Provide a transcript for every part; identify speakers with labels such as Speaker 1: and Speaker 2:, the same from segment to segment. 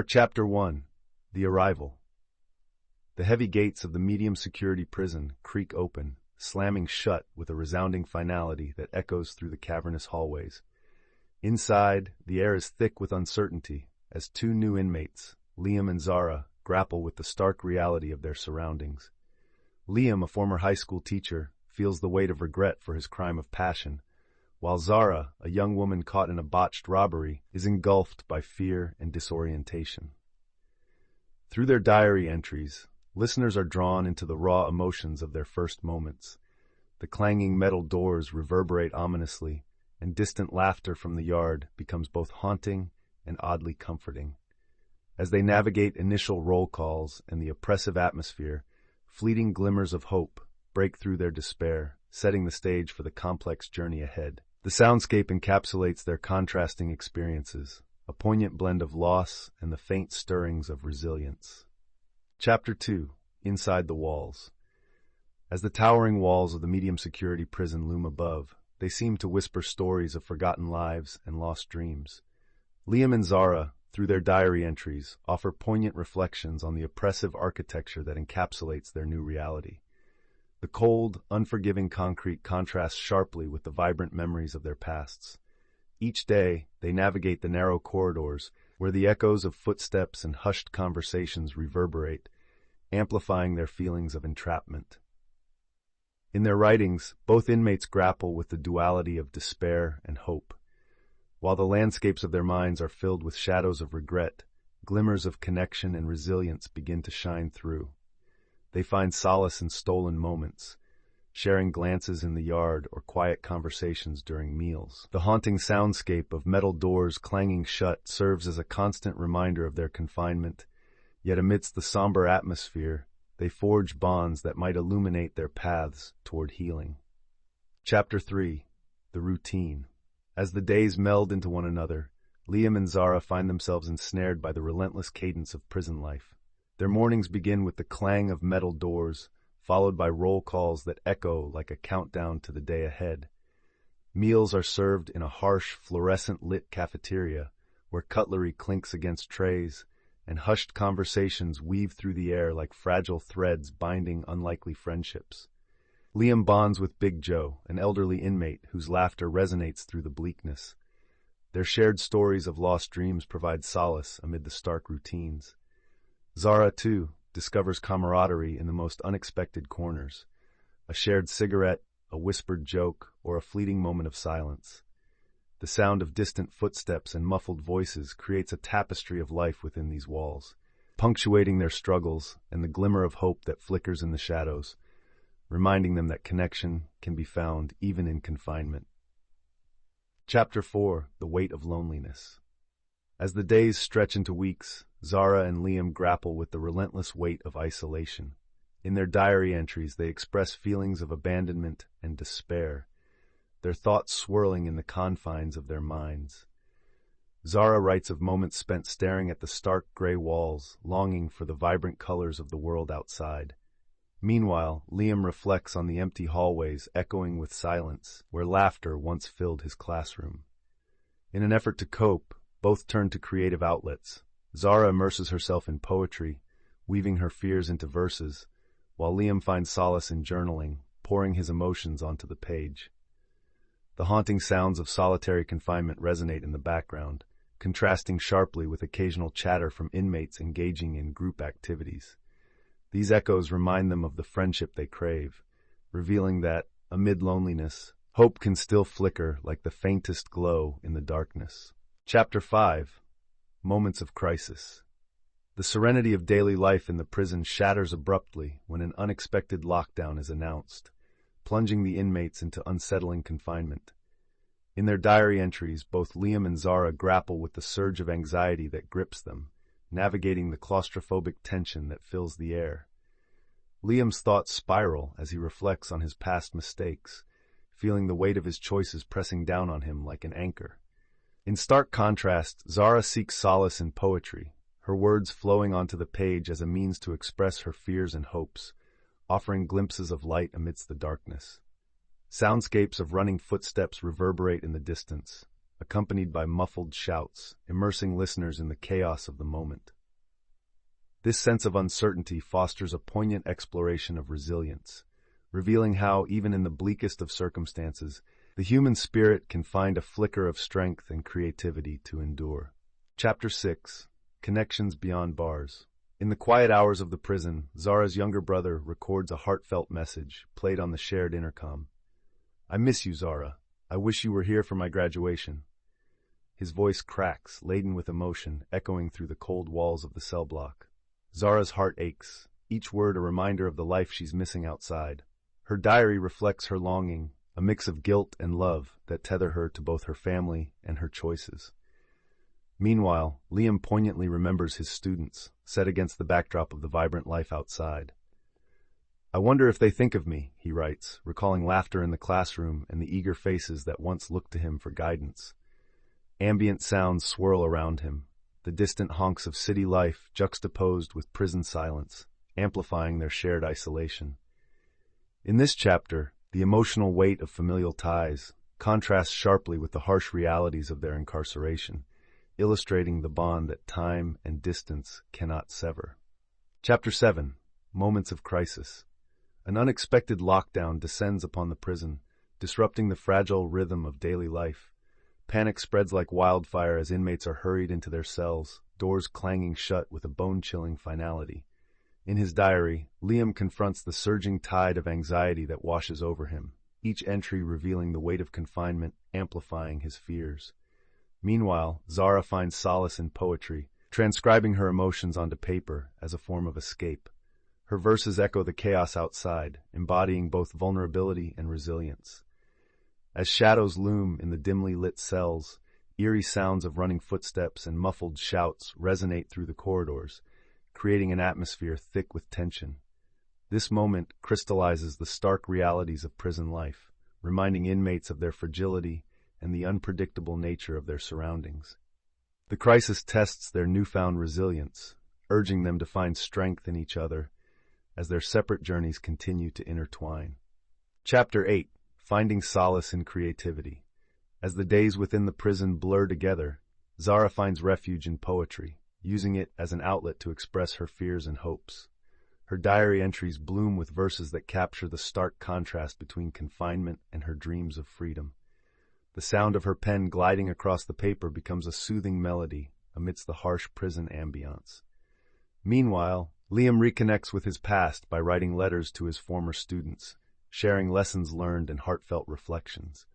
Speaker 1: Chapter 1. The Arrival. The heavy gates of the medium-security prison creak open, slamming shut with a resounding finality that echoes through the cavernous hallways. Inside, the air is thick with uncertainty as two new inmates, Liam and Zara, grapple with the stark reality of their surroundings. Liam, a former high school teacher, feels the weight of regret for his crime of passion, while Zara, a young woman caught in a botched robbery, is engulfed by fear and disorientation. Through their diary entries, listeners are drawn into the raw emotions of their first moments. The clanging metal doors reverberate ominously, and distant laughter from the yard becomes both haunting and oddly comforting. As they navigate initial roll calls and the oppressive atmosphere, fleeting glimmers of hope break through their despair, setting the stage for the complex journey ahead. The soundscape encapsulates their contrasting experiences, a poignant blend of loss and the faint stirrings of resilience. Chapter 2. Inside the Walls. As the towering walls of the medium-security prison loom above, they seem to whisper stories of forgotten lives and lost dreams. Liam and Zara, through their diary entries, offer poignant reflections on the oppressive architecture that encapsulates their new reality. The cold, unforgiving concrete contrasts sharply with the vibrant memories of their pasts. Each day, they navigate the narrow corridors where the echoes of footsteps and hushed conversations reverberate, amplifying their feelings of entrapment. In their writings, both inmates grapple with the duality of despair and hope. While the landscapes of their minds are filled with shadows of regret, glimmers of connection and resilience begin to shine through. They find solace in stolen moments, sharing glances in the yard or quiet conversations during meals. The haunting soundscape of metal doors clanging shut serves as a constant reminder of their confinement, yet amidst the somber atmosphere, they forge bonds that might illuminate their paths toward healing. Chapter 3. The Routine. As the days meld into one another, Liam and Zara find themselves ensnared by the relentless cadence of prison life. Their mornings begin with the clang of metal doors, followed by roll calls that echo like a countdown to the day ahead. Meals are served in a harsh, fluorescent-lit cafeteria, where cutlery clinks against trays, and hushed conversations weave through the air like fragile threads binding unlikely friendships. Liam bonds with Big Joe, an elderly inmate whose laughter resonates through the bleakness. Their shared stories of lost dreams provide solace amid the stark routines. Zara, too, discovers camaraderie in the most unexpected corners. A shared cigarette, a whispered joke, or a fleeting moment of silence. The sound of distant footsteps and muffled voices creates a tapestry of life within these walls, punctuating their struggles and the glimmer of hope that flickers in the shadows, reminding them that connection can be found even in confinement. Chapter 4. The Weight of Loneliness. As the days stretch into weeks, Zara and Liam grapple with the relentless weight of isolation. In their diary entries, they express feelings of abandonment and despair, their thoughts swirling in the confines of their minds. Zara writes of moments spent staring at the stark gray walls, longing for the vibrant colors of the world outside. Meanwhile, Liam reflects on the empty hallways echoing with silence, where laughter once filled his classroom. In an effort to cope, both turn to creative outlets. Zara immerses herself in poetry, weaving her fears into verses, while Liam finds solace in journaling, pouring his emotions onto the page. The haunting sounds of solitary confinement resonate in the background, contrasting sharply with occasional chatter from inmates engaging in group activities. These echoes remind them of the friendship they crave, revealing that, amid loneliness, hope can still flicker like the faintest glow in the darkness. Chapter 5. Moments of Crisis. The serenity of daily life in the prison shatters abruptly when an unexpected lockdown is announced, plunging the inmates into unsettling confinement. In their diary entries, both Liam and Zara grapple with the surge of anxiety that grips them, navigating the claustrophobic tension that fills the air. Liam's thoughts spiral as he reflects on his past mistakes, feeling the weight of his choices pressing down on him like an anchor. In stark contrast, Zara seeks solace in poetry, her words flowing onto the page as a means to express her fears and hopes, offering glimpses of light amidst the darkness. Soundscapes of running footsteps reverberate in the distance, accompanied by muffled shouts, immersing listeners in the chaos of the moment. This sense of uncertainty fosters a poignant exploration of resilience, revealing how, even in the bleakest of circumstances, the human spirit can find a flicker of strength and creativity to endure. Chapter 6. Connections Beyond Bars. In the quiet hours of the prison, Zara's younger brother records a heartfelt message, played on the shared intercom. "I miss you, Zara. I wish you were here for my graduation." His voice cracks, laden with emotion, echoing through the cold walls of the cell block. Zara's heart aches, each word a reminder of the life she's missing outside. Her diary reflects her longing, a mix of guilt and love that tether her to both her family and her choices. Meanwhile, Liam poignantly remembers his students, set against the backdrop of the vibrant life outside. "I wonder if they think of me," he writes, recalling laughter in the classroom and the eager faces that once looked to him for guidance. Ambient sounds swirl around him, the distant honks of city life juxtaposed with prison silence, amplifying their shared isolation. In this chapter, the emotional weight of familial ties contrasts sharply with the harsh realities of their incarceration, illustrating the bond that time and distance cannot sever. Chapter 7. Moments of Crisis. An unexpected lockdown descends upon the prison, disrupting the fragile rhythm of daily life. Panic spreads like wildfire as inmates are hurried into their cells, doors clanging shut with a bone-chilling finality. In his diary, Liam confronts the surging tide of anxiety that washes over him, each entry revealing the weight of confinement, amplifying his fears. Meanwhile, Zara finds solace in poetry, transcribing her emotions onto paper as a form of escape. Her verses echo the chaos outside, embodying both vulnerability and resilience. As shadows loom in the dimly lit cells, eerie sounds of running footsteps and muffled shouts resonate through the corridors, creating an atmosphere thick with tension. This moment crystallizes the stark realities of prison life, reminding inmates of their fragility and the unpredictable nature of their surroundings. The crisis tests their newfound resilience, urging them to find strength in each other as their separate journeys continue to intertwine. Chapter 8. Finding Solace in Creativity. As the days within the prison blur together, Zara finds refuge in poetry, using it as an outlet to express her fears and hopes. Her diary entries bloom with verses that capture the stark contrast between confinement and her dreams of freedom. The sound of her pen gliding across the paper becomes a soothing melody amidst the harsh prison ambience. Meanwhile, Liam reconnects with his past by writing letters to his former students, sharing lessons learned and heartfelt reflections.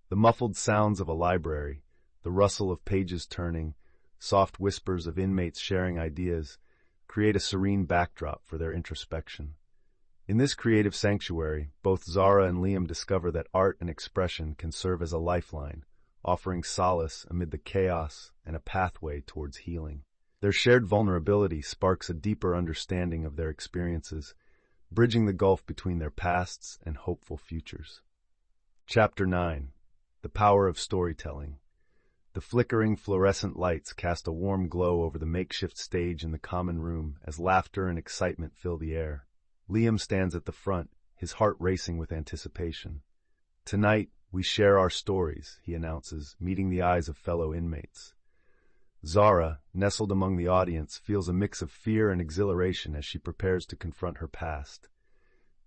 Speaker 1: The muffled sounds of a library, the rustle of pages turning, soft whispers of inmates sharing ideas, create a serene backdrop for their introspection. In this creative sanctuary, both Zara and Liam discover that art and expression can serve as a lifeline, offering solace amid the chaos and a pathway towards healing. Their shared vulnerability sparks a deeper understanding of their experiences, bridging the gulf between their pasts and hopeful futures. Chapter 9. The Power of Storytelling. The flickering fluorescent lights cast a warm glow over the makeshift stage in the common room as laughter and excitement fill the air. Liam stands at the front, his heart racing with anticipation. "Tonight, we share our stories," he announces, meeting the eyes of fellow inmates. Zara, nestled among the audience, feels a mix of fear and exhilaration as she prepares to confront her past.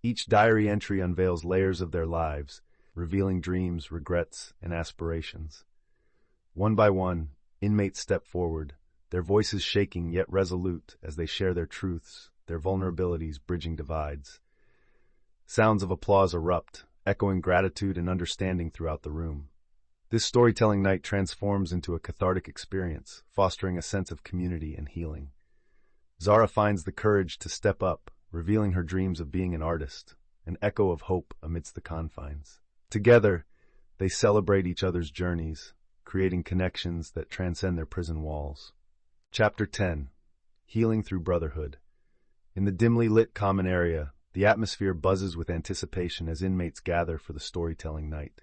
Speaker 1: Each diary entry unveils layers of their lives, revealing dreams, regrets, and aspirations. One by one, inmates step forward, their voices shaking yet resolute as they share their truths, their vulnerabilities bridging divides. Sounds of applause erupt, echoing gratitude and understanding throughout the room. This storytelling night transforms into a cathartic experience, fostering a sense of community and healing. Zara finds the courage to step up, revealing her dreams of being an artist, an echo of hope amidst the confines. Together, they celebrate each other's journeys, creating connections that transcend their prison walls. Chapter 10. Healing Through Brotherhood. In the dimly lit common area, the atmosphere buzzes with anticipation as inmates gather for the storytelling night.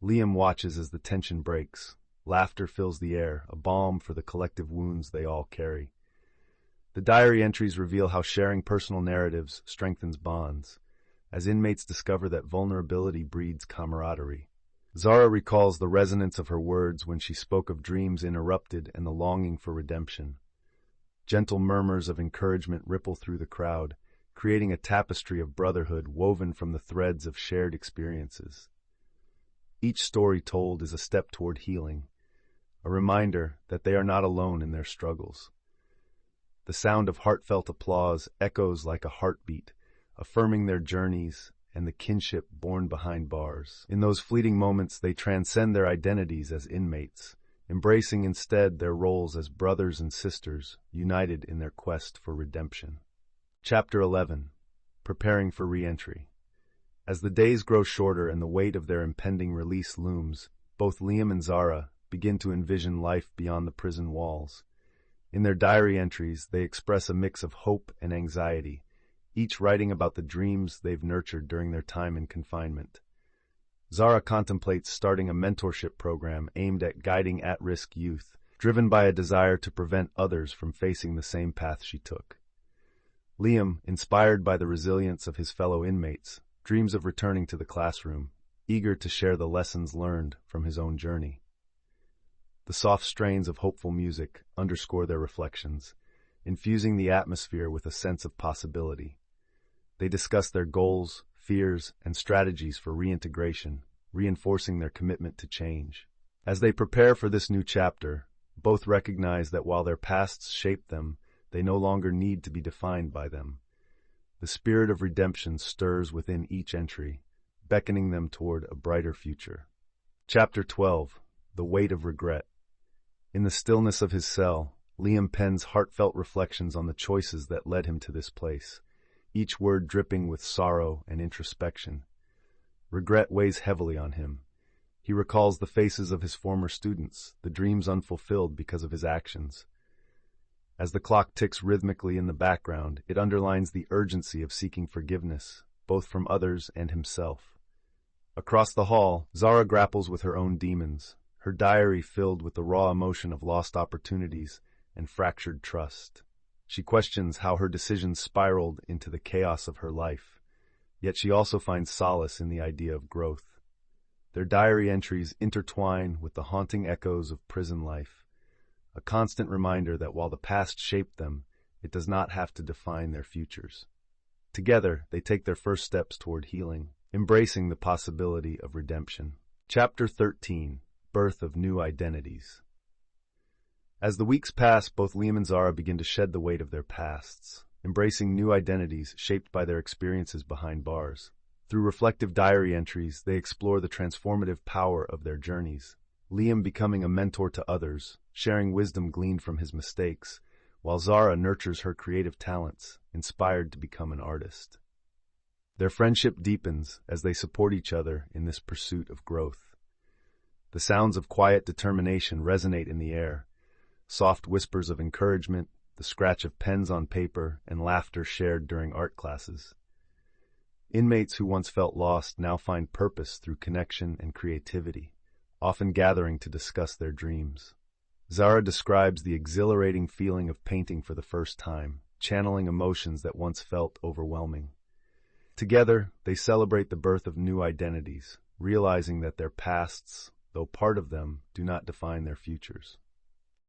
Speaker 1: Liam watches as the tension breaks. Laughter fills the air, a balm for the collective wounds they all carry. The diary entries reveal how sharing personal narratives strengthens bonds, as inmates discover that vulnerability breeds camaraderie. Zara recalls the resonance of her words when she spoke of dreams interrupted and the longing for redemption. Gentle murmurs of encouragement ripple through the crowd, creating a tapestry of brotherhood woven from the threads of shared experiences. Each story told is a step toward healing, a reminder that they are not alone in their struggles. The sound of heartfelt applause echoes like a heartbeat, affirming their journeys and the kinship born behind bars. In those fleeting moments, they transcend their identities as inmates, embracing instead their roles as brothers and sisters, united in their quest for redemption. Chapter 11. Preparing for Re-Entry. As the days grow shorter and the weight of their impending release looms, both Liam and Zara begin to envision life beyond the prison walls. In their diary entries, they express a mix of hope and anxiety, each writing about the dreams they've nurtured during their time in confinement. Zara contemplates starting a mentorship program aimed at guiding at-risk youth, driven by a desire to prevent others from facing the same path she took. Liam, inspired by the resilience of his fellow inmates, dreams of returning to the classroom, eager to share the lessons learned from his own journey. The soft strains of hopeful music underscore their reflections, infusing the atmosphere with a sense of possibility. They discuss their goals, fears, and strategies for reintegration, reinforcing their commitment to change. As they prepare for this new chapter, both recognize that while their pasts shaped them, they no longer need to be defined by them. The spirit of redemption stirs within each entry, beckoning them toward a brighter future. Chapter 12. The Weight of Regret. In the stillness of his cell, Liam pens heartfelt reflections on the choices that led him to this place, each word dripping with sorrow and introspection. Regret weighs heavily on him. He recalls the faces of his former students, the dreams unfulfilled because of his actions. As the clock ticks rhythmically in the background, it underlines the urgency of seeking forgiveness, both from others and himself. Across the hall, Zara grapples with her own demons, her diary filled with the raw emotion of lost opportunities and fractured trust. She questions how her decisions spiraled into the chaos of her life, yet she also finds solace in the idea of growth. Their diary entries intertwine with the haunting echoes of prison life, a constant reminder that while the past shaped them, it does not have to define their futures. Together, they take their first steps toward healing, embracing the possibility of redemption. Chapter 13. Birth of New Identities. As the weeks pass, both Liam and Zara begin to shed the weight of their pasts, embracing new identities shaped by their experiences behind bars. Through reflective diary entries, they explore the transformative power of their journeys. Liam becoming a mentor to others, sharing wisdom gleaned from his mistakes, while Zara nurtures her creative talents, inspired to become an artist. Their friendship deepens as they support each other in this pursuit of growth. The sounds of quiet determination resonate in the air, soft whispers of encouragement, the scratch of pens on paper, and laughter shared during art classes. Inmates who once felt lost now find purpose through connection and creativity, often gathering to discuss their dreams. Zara describes the exhilarating feeling of painting for the first time, channeling emotions that once felt overwhelming. Together, they celebrate the birth of new identities, realizing that their pasts, though part of them, do not define their futures.